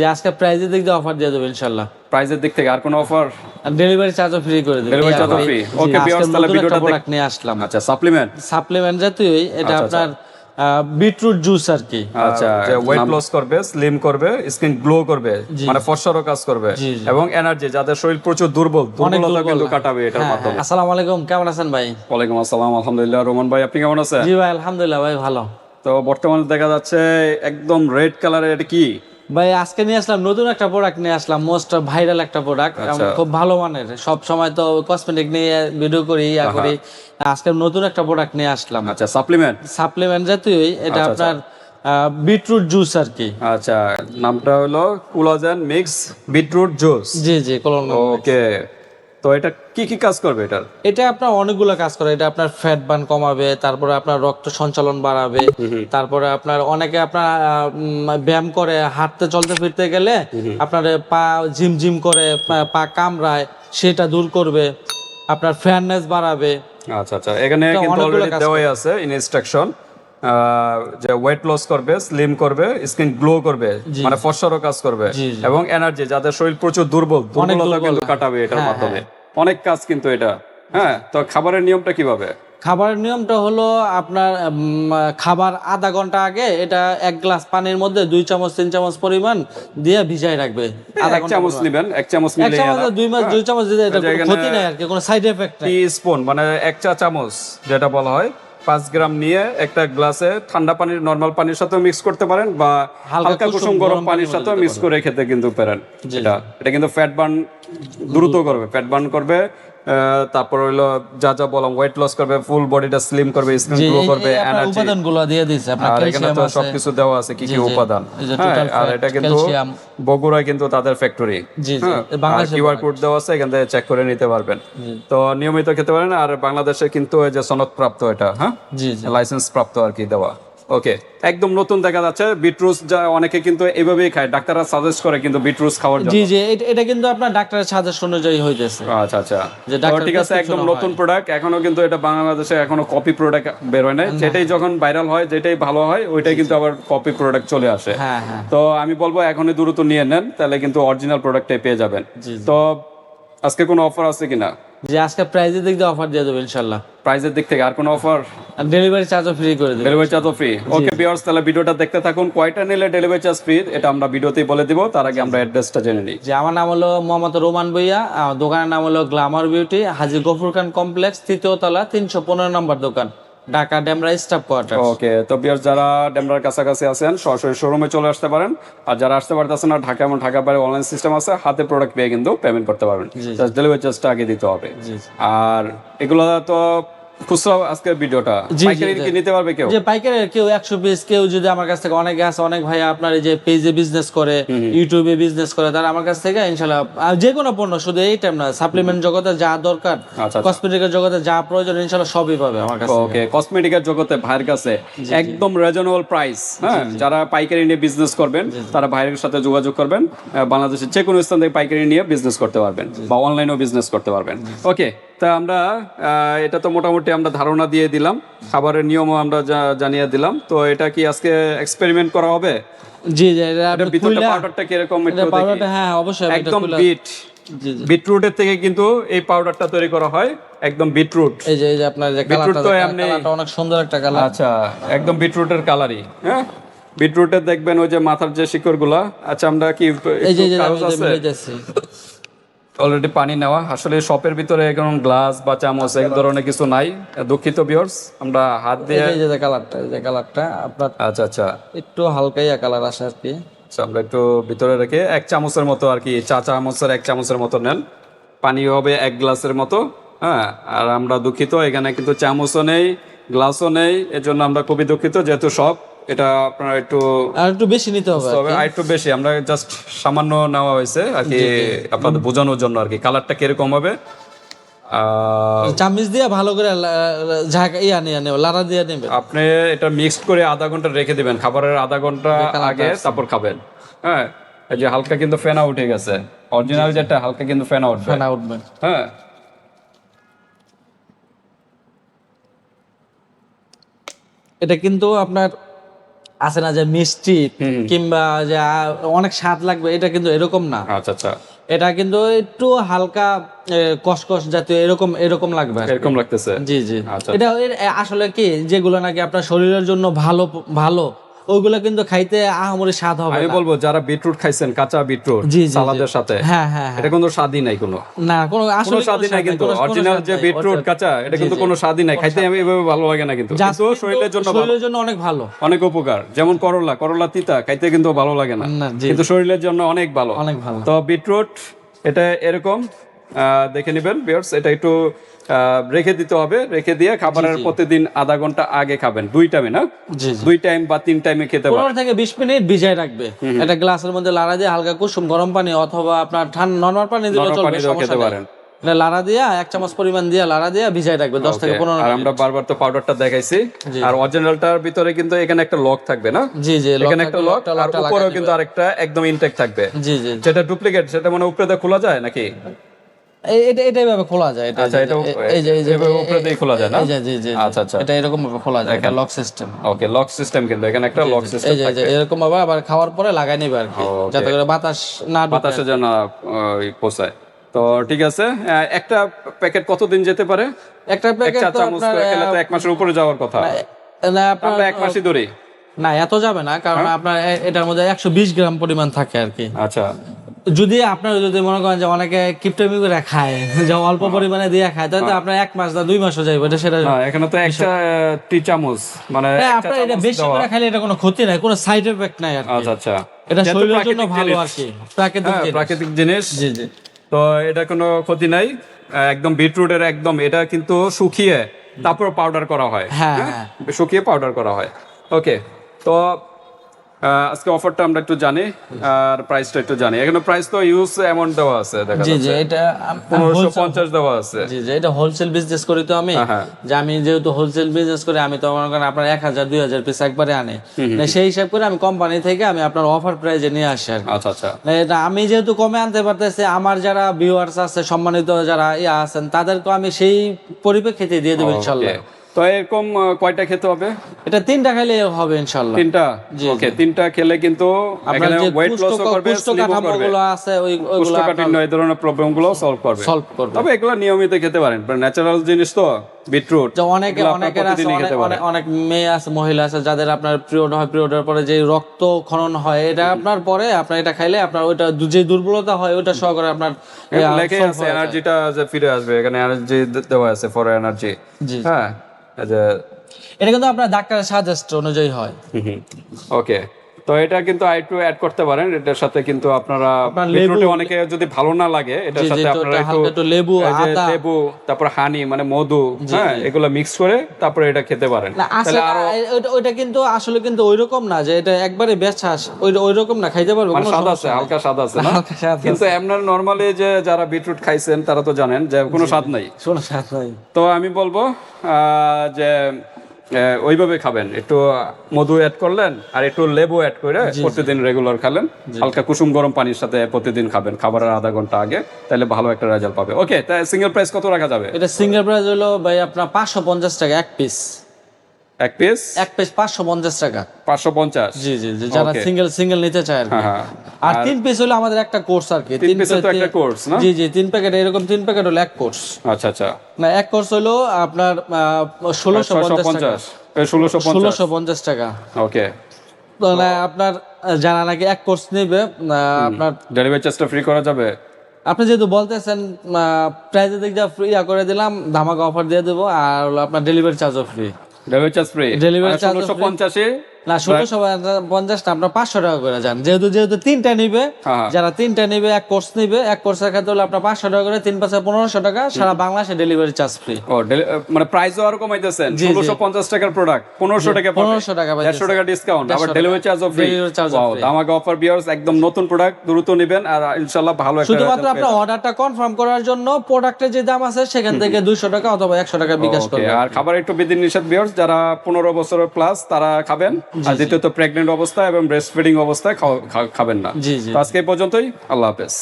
যে আজকে প্রাইজের দিক দিয়ে অফার দিয়ে দেবো ইনশাআল্লাহ। প্রাইজের দিক থেকে আর কোনো অফার? আর ডেলিভারি চার্জও ফ্রি করে দেব। ডেলিভারি চার্জও ফ্রি। ওকে ভিউয়ার্স, তাহলে ভিডিওটা প্রোডাক্ট নিয়ে আসলাম। আচ্ছা, সাপ্লিমেন্ট জাতীয়ই এটা আচ্ছা, আপনার বিটরুট জুস আর কি। আচ্ছা, যে ওয়েট লস করবে, স্লিম করবে, স্কিন গ্লো করবে, মানে ফর্সারও কাজ করবে এবং এনার্জি, যাদের শরীর প্রচুর দুর্বলতা কিন্তু কাটাবে এটার মাধ্যমে। আসসালামু আলাইকুম, কেমন আছেন ভাই? ওয়ালাইকুম আসসালাম, আলহামদুলিল্লাহ। রোমান ভাই, আপনি কেমন আছেন? জি ভাই, আলহামদুলিল্লাহ ভাই, ভালো। তো বর্তমানে দেখা যাচ্ছে একদম রেড কালারের, এটা কি ভাই? আজকে নিয়ে আসলাম নতুন একটা প্রোডাক্ট নিয়ে আসলাম, মোস্ট ভাইরাল একটা প্রোডাক্ট, খুব ভালো মানের। সব সময় তো কসমেটিক নিয়ে ভিডিও করি, করি। আজকে নতুন একটা প্রোডাক্ট নিয়ে আসলাম। আচ্ছা, সাপ্লিমেন্ট জাতীয়ই এটা আপনার বিটরুট জুস আর কি। আচ্ছা, নামটা হলো কোলাজেন মিক্স বিটরুট জুস। জি জি, ওকে, তো এটা কি কি কাজ করবে? এটা আপনার অনেকগুলো কাজ করে। এটা আপনার ফ্যাট বার্ন কমাবে, তারপরে আপনার রক্ত সঞ্চালন বাড়াবে, তারপরে আপনার অনেকে আপনার ব্যায়াম করে, হাঁটতে চলতে ফিরতে গেলে আপনার পা জিম করে, পা কামড়ায়, সেটা দূর করবে, আপনার ফেয়ারনেস বাড়াবে। আচ্ছা আচ্ছা, এখানে কিন্তু অলরেডি দেওয়াই আছে ইনস্ট্রাকশন, যে ওয়েট লস করবে, স্লিম করবে, স্কিন গ্লো করবে, মানে ফর্সারও কাজ করবে এবং এনার্জি, যাদের শরীর প্রচুর দুর্বলতা কিন্তু কাটাবে এটার মাধ্যমে। অনেক কাজ কিন্তু এটা। হ্যাঁ, তো খাবারের নিয়মটা কিভাবে? খাবারের নিয়মটা হলো আপনার খাবার আধা ঘন্টা আগে এটা 1 গ্লাস পানির মধ্যে 2 চামচ 3 চামচ পরিমাণ দিয়ে ভিজায় রাখবে। এক চামচ নেবেন, 1 চামচ নিলে 2 চামচ দিলে এটা কোনো ক্ষতি নাই আর কি, কোনো সাইড এফেক্ট নাই। টিস্পুন মানে 1 চা চামচ যেটা বলা হয়, 5 গ্রাম নিয়ে একটা গ্লাসে ঠান্ডা পানির, নরমাল পানির সাথে মিক্স করতে পারেন বা হালকা কুসুম গরম পানির সাথে মিক্স করে খেতে কিন্তু পারেন। এটা কিন্তু ফ্যাট বার্ন দ্রুত করবে, তারপর হলো যা যা বললাম, ওয়েট লস করবে, ফুল বডিটা স্লিম করবে, স্কিন গ্লো করবে, এনার্জি, উপাদানগুলো দিয়ে দিয়েছে আপনার। আর এখানে তো সবকিছু দেওয়া আছে কি কি উপাদান। আর এটা কিন্তু বগুড়ায় কিন্তু তাদের ফ্যাক্টরি। কিউআর কোড দেওয়া আছে, এখান থেকে চেক করে নিতে পারবেন। তো নিয়মিত খেতে পারেন। আর বাংলাদেশে কিন্তু এই যে সনদপ্রাপ্ত এটা, লাইসেন্স প্রাপ্ত আর কি দেওয়া। ওকে, একদম নতুন দেখা যাচ্ছে বিটরুট, যা অনেকে কিন্তু এইভাবেই খায়, ডাক্তাররা সাজেস্ট করে কিন্তু বিটরুট খাওয়ার জন্য। জি জি, এটা কিন্তু আপনার ডাক্তারের সাজেশন অনুযায়ী হইতেছে। আচ্ছা আচ্ছা, ঠিক আছে, একদম নতুন প্রোডাক্ট। এখনো কিন্তু এটা বাংলাদেশে এখনো কপি প্রোডাক্ট বের হয় নাই। যেটাই যখন ভাইরাল হয়, যেটাই ভালো হয়, ওইটাই কিন্তু আবার কপি প্রোডাক্ট চলে আসে। তো আমি বলবো এখনই দ্রুত নিয়ে নেন, তাহলে কিন্তু অরিজিনাল প্রোডাক্টটাই পেয়ে যাবেন। তো আজকে কোনো অফার আছে কিনা? যে আজকে প্রাইজের দিক দিয়ে অফার দিয়ে দেবো ইনশাআল্লাহ। প্রাইজের দিক থেকে আর কোনো অফার? আর ডেলিভারি চার্জও ফ্রি করে দেব। ডেলিভারি চার্জও ফ্রি। ওকে ভিউয়ার্স, তাহলে ভিডিওটা দেখতে থাকুন। কয়টা নিলে ডেলিভারি চার্জ ফ্রি এটা আমরা ভিডিওতেই বলে দিব। তার আগে আমরা অ্যাড্রেসটা জেনে নিই। যে আমার নাম হলো মোহাম্মদ রোমান ভুঁইয়া, আমার দোকানের নাম হলো গ্ল্যামার বিউটি, হাজী গফুর খান কমপ্লেক্স, 3য় তলা, 315 নম্বর দোকান, ঢাকা ডেমরা স্টাফ কোয়ার্টার। ওকে, তো ভিউয়ার্স, যারা ডেমরার কাছাকাছি আছেন সরাসরি শোরুমে চলে আসতে পারেন। আর যারা আসতে পারতেছেন না, ঢাকা এবং ঢাকা বাইরে অনলাইন সিস্টেম আছে, হাতে প্রোডাক্ট পেয়ে কিন্তু পেমেন্ট করতে পারবেন। জাস্ট ডেলিভারি চার্জটা আগে দিতে হবে। আর এগুলো তো খুচরা আজকে ভিডিওটা পাইকারি কি নিতে পারবে কেউ? যে পাইকারি কেউ 100 পিস, কেউ যদি আমার কাছ থেকে, অনেকে আছে, অনেক ভাই আপনার এই যে পেজে বিজনেস করে, ইউটিউবে বিজনেস করে, তারা আমার কাছ থেকে ইনশাআল্লাহ যে কোনো পণ্য, শুধু এই টাইম না, সাপ্লিমেন্ট জগতে যা দরকার, কসমেটিকের জগতে যা প্রয়োজন, ইনশাআল্লাহ সবই পাবে আমার কাছে। ওকে, কসমেটিকের জগতে ভাইয়ের কাছে একদম রিজনেবল প্রাইস। হ্যাঁ, যারা পাইকারি নিয়ে বিজনেস করবেন তারা ভাইয়ের সাথে যোগাযোগ করবেন। বাংলাদেশের যে কোনো স্থান থেকে পাইকারি নিয়ে বিজনেস করতে পারবেন বা অনলাইনেও বিজনেস করতে পারবেন। ওকে, তা আমরা এটা তো মোটামুটি আমরা ধারণা দিয়ে দিলাম, খাবারের নিয়মও আমরা জানিয়ে দিলাম। তো এটা কি আজকে এক্সপেরিমেন্ট করা হবে? জি জি, এটা ভিতরটা পাউডারটা কিরকম একটু দেখি। হ্যাঁ অবশ্যই, একদম বিটরুটের থেকে কিন্তু এই পাউডারটা তৈরি করা হয়, একদম বিটরুট। এই যে আপনার যে কালারটা অনেক সুন্দর একটা কালার। আচ্ছা, একদম বিটরুটের কালারই। হ্যাঁ, বিটরুটের দেখবেন ওই যে মাথার যে শিকড়গুলা। আচ্ছা, আমরা কি এই যে অলরেডি পানি নেওয়া, আসলে শপের ভিতরে এখন গ্লাস বা চামচ এক ধরনের কিছু নাই, দুঃখিত ভিউয়ার্স। আমরা হাত দিয়ে এই যে কালারটা আপনার, আচ্ছা আচ্ছা, একটু হালকাই কালার আসে আর কি। আমরা একটু ভিতরে রেখে 1 চামচের মতো আর কি, চা চামচের 1 চামচের মতো নেন। পানি হবে 1 গ্লাসের মতো। হ্যাঁ, আর আমরা দুঃখিত, এখানে কিন্তু চামচও নেই, গ্লাসও নেই, এজন্য আমরা খুবই দুঃখিত। যেহেতু সব এটা আপনারা একটু বেশি নিতে হবে, আর একটু বেশি, আমরা জাস্ট সামান্য নেওয়া হয়েছে আর কি, আপনাদের বোঝানোর জন্য আর কি। কালারটা কিরকম হবে, চামচ দিয়ে ভালো করে লাড়া দিয়ে নেবেন। আপনি এটা মিক্সড করে আধা ঘন্টা রেখে দিবেন, খাবারের আধা ঘন্টা আগে, তারপর খাবেন। হ্যাঁ, এই যে হালকা কিন্তু ফেনা উঠে গেছে, অরিজিনাল যেটা হালকা কিন্তু ফেনা উঠবে। হ্যাঁ, এটা কিন্তু আপনার আছে না যে মিষ্টি কিংবা যে অনেক স্বাদ লাগবে, এটা কিন্তু এরকম না। আচ্ছা আচ্ছা, এটা কিন্তু একটু হালকা কসকস জাতীয় এরকম এরকম লাগবে, এরকম লাগতেছে। জি জি। এটা আসলে কি যেগুলো নাকি আপনার শরীরের জন্য ভালো ভালো ওইগুলো কিন্তু খাইতে আহামরি স্বাদ হবে। আমি বলবো যারা বিটরুট খাইছেন, কাঁচা বিটরুট সালাদের সাথে, হ্যাঁ হ্যাঁ, এটা কোনো স্বাদই নাই, কোনো না কোনো আসলে স্বাদই নাই। কিন্তু অরিজিনাল যে বিটরুট কাঁচা, এটা কিন্তু কোনো স্বাদই নাই, খাইতে আমি এভাবে ভালো লাগে না। কিন্তু শরীরের জন্য অনেক ভালো, অনেক উপকার। যেমন করলা তিতা, খাইতে কিন্তু ভালো লাগে না, কিন্তু শরীরের জন্য অনেক ভালো, অনেক ভালো। তো বিটরুট এটা এরকম দেখে নেবেন ভিউয়ার্স, এটা একটু রেখে দিতে হবে। রেখে দিয়ে খাবারের প্রতিদিন আধা ঘন্টা আগে খাবেন, 2 টাইমে না, 2 টাইম বা 3 টাইমে খেতে পারেন। 15 থেকে 20 মিনিট ভিজায় রাখবে একটা গ্লাসের মধ্যে, লাড়া দিয়ে হালকা কুসুম গরম পানি অথবা আপনার ঠান্ডা নরমাল পানি দিলে চলবে, সমস্যা নেই। এটা লাড়া দিয়া 1 চামচ পরিমাণ দিয়ে লাড়া দিয়া ভিজায় রাখবে 10 থেকে 15 মিনিট। আর আমরা বারবার তো পাউডারটা দেখাইছি, আর অরিজিনালটার ভিতরে কিন্তু এখানে একটা লক থাকবে না, জি জি, এখানে একটা লক, আর উপরেও কিন্তু আরেকটা একদম ইনটেক থাকবে। জি জি, যেটা ডুপ্লিকেট, সেটা মানে উপরে দিয়ে খোলা যায় নাকি? এটা এইভাবে খোলা যায়, এটা আচ্ছা, এটা এই যে উপরে দিয়ে খোলা যায় না? জি জি জি, আচ্ছা আচ্ছা, এটা এরকম ভাবে খোলা যায়, এটা লক সিস্টেম। ওকে, লক সিস্টেম, কিন্তু এখানে একটা লক সিস্টেম থাকে, এই যে এরকম ভাবে আবার খাওয়ার পরে লাগাই নেবে আর কি, যাতে করে বাতাসে যেন পৌঁছায়। তো ঠিক আছে, একটা প্যাকেট কতদিন যেতে পারে? একটা প্যাকেট তো আপনার খেলে তো 1 মাসের উপরে যাওয়ার কথা না, আমরা 1 মাসই ধরি না, এত যাবে না, কারণ আপনার এটার মধ্যে 120 গ্রাম পরিমাণ থাকে আর কি। আচ্ছা, যদি মনে করেন যে অনেকে কিপটামি করে খায়, যে অল্প পরিমাণে দিয়ে খায়, তাহলে আপনার 1 মাস বা 2 মাসও যাইবে, এটা সেটা না। এখানে তো একটা টি চামচ, মানে আপনার এটা বেশি করে খাইলে এটা কোনো ক্ষতি নাই, কোনো সাইড এফেক্ট নাই আর কি। আচ্ছা আচ্ছা, এটা শরীরের জন্য ভালো আর কি, প্রাকৃতিক জিনিস। জি জি, তো এটা কোনো ক্ষতি নাই একদম। বিটরুটের একদম এটা কিন্তু শুকিয়ে তারপর পাউডার করা হয়, হ্যাঁ, শুকিয়ে পাউডার করা হয়। ওকে, তো আজকে অফারটা আমরা একটু জানি, আর প্রাইসটা একটু জানি। এখানে প্রাইস তো ইউজ অ্যামাউন্ট দেওয়া আছে, দেখা যাচ্ছে। জি জি, এটা 1550 দেওয়া আছে। জি জি, এটা হোলসেল বিজনেস করি তো আমি, যে আমি যেহেতু হোলসেল বিজনেস করি, আমি তো মনে করেন আপনার 1000-2000 পিস একবারে আনে, সেই হিসাব করে আমি কোম্পানি থেকে আমি আপনার অফার প্রাইজে নিয়ে আসি আর কি। আচ্ছা আচ্ছা, এটা আমি যেহেতু কমে আনতে পারতেছি, আমার যারা ভিউয়ার্স আছে, সম্মানিত যারা আছেন, তাদেরকে আমি সেই পরিপ্রেক্ষিতে দিয়ে দেবো ইনশাআল্লাহ। তো এরকম কয়টা খেতে হবে? এটা 3টা খেলে হবে ইনশাআল্লাহ। 3টা, ওকে। 3টা খেলে কিন্তু এখানে ওয়েট লস করবে, স্লিপ করবে, আছে ওইগুলো কোষ্ঠকাঠিন্য এই ধরনের প্রবলেমগুলো সলভ করবে। তবে এগুলো নিয়মিত খেতে পারেন, ন্যাচারাল জিনিস তো বিটরুট। অনেকের আছে, অনেক মেয়ে আছে, মহিলা আছে যাদের আপনার পিরিয়ড হয়, পিরিয়ডের পরে যে রক্ত ক্ষরণ হয়, এটা আপনার পরে আপনার এটা খাইলে আপনার ওইটা যে দুর্বলতা হয় ওইটা সহকারে আপনার লেখে আছে এনার্জিটা যে ফিরে আসবে, এখানে এনার্জি দেওয়া আছে, ফর এনার্জি। হ্যাঁ, এটা কিন্তু আপনার ডাক্তারের সাজেস্ট অনুযায়ী হয়। ওকে, তো এটা কিন্তু আরেকটু অ্যাড করতে পারেন এটার সাথে। কিন্তু আপনারা বিটরুটে অনেকে যদি ভালো না লাগে, এটার সাথে আপনারা একটু লেবু, আদা, লেবু, তারপর হানি মানে মধু, হ্যাঁ, এগুলো মিক্স করে তারপরে এটা খেতে পারেন। তাহলে আরো ওইটা কিন্তু আসলে কিন্তু ওইরকম না যে এটা একবারে বেছাস, ওইরকম না, খাইতে পারবে, কোনো স্বাদ আছে, হালকা স্বাদ আছে না, কিন্তু এমনি নরমালি যে যারা বিটরুট খাইছেন তারা তো জানেন যে কোনো স্বাদ নাই, কোনো স্বাদ নাই। তো আমি বলবো যে ওইভাবে খাবেন, একটু মধু অ্যাড করলেন আর একটু লেবু অ্যাড করে প্রতিদিন রেগুলার খাবেন, হালকা কুসুম গরম পানির সাথে প্রতিদিন খাবেন খাবারের আধা ঘন্টা আগে, তাহলে ভালো একটা রেজাল্ট পাবে। ওকে, তাই সিঙ্গেল প্রাইস কত রাখা যাবে? এটা সিঙ্গেল প্রাইস হলো ভাই আপনার 550 টাকা এক পিস। এক পিস 550 টাকা। 550? জি জি জি, যারা সিঙ্গেল নিতে চায় আর কি। আর 3 পিস হলো আমাদের একটা কোর্স আর কি। 3 পিসের তো একটা কোর্স না? জি জি, 3 প্যাকেট, এরকম 3 প্যাকেট হলো এক কোর্স। আচ্ছা আচ্ছা, না, এক কোর্স হলো আপনার 1650 টাকা। 1650 টাকা। ওকে, তো আপনার যারা নাকি এক কোর্স নেবে, আপনার ডেলিভারি চার্জটা ফ্রি করা যাবে? আপনি যেহেতু বলতেছেন, প্রাইসের দিক দিয়ে ফ্রি করে দিলাম, ধামাকা অফার দিয়ে দেবো, আর হলো আপনার ডেলিভারি চার্জও free. Delivery charge free? Delivery charge 1650 না, 1650 না, আপনার 500 টাকা করে যান, যেহেতু 3টা নিবে, যারা 3টা নিবে, এক কোর্স নিবে, এক কোর্সের ক্ষেত্রে হলো আপনার 500 টাকা করে, 3 পাশে 1500 টাকা, সারা বাংলাদেশে ডেলিভারি চার্জ ফ্রি। ও, মানে প্রাইসও আরো কমাইতেছেন, 1650 টাকার প্রোডাক্ট 1500 টাকা, 1500 টাকা, 150 টাকা ডিসকাউন্ট, আবার ডেলিভারি চার্জও ফ্রি। ওয়াও, ধামাকা অফার ভিউয়ার্স, একদম নতুন প্রোডাক্ট, দ্রুত নেবেন আর ইনশাআল্লাহ ভালো একটা। শুধুমাত্র আপনার অর্ডারটা কনফার্ম করার জন্য প্রোডাক্টের যে দাম আছে সেখান থেকে 200 টাকা অথবা 100 টাকা বিকাশ করবেন। আর খাবার একটু বিধি নিষেধ ভিউয়ার্স, যারা 15 বছরের প্লাস তারা খাবেন, আর দ্বিতীয়ত প্রেগন্যান্ট অবস্থায় এবং ব্রেস্ট ফিডিং অবস্থায় খাবেন না। আজকে এই পর্যন্তই, আল্লাহ হাফেজ।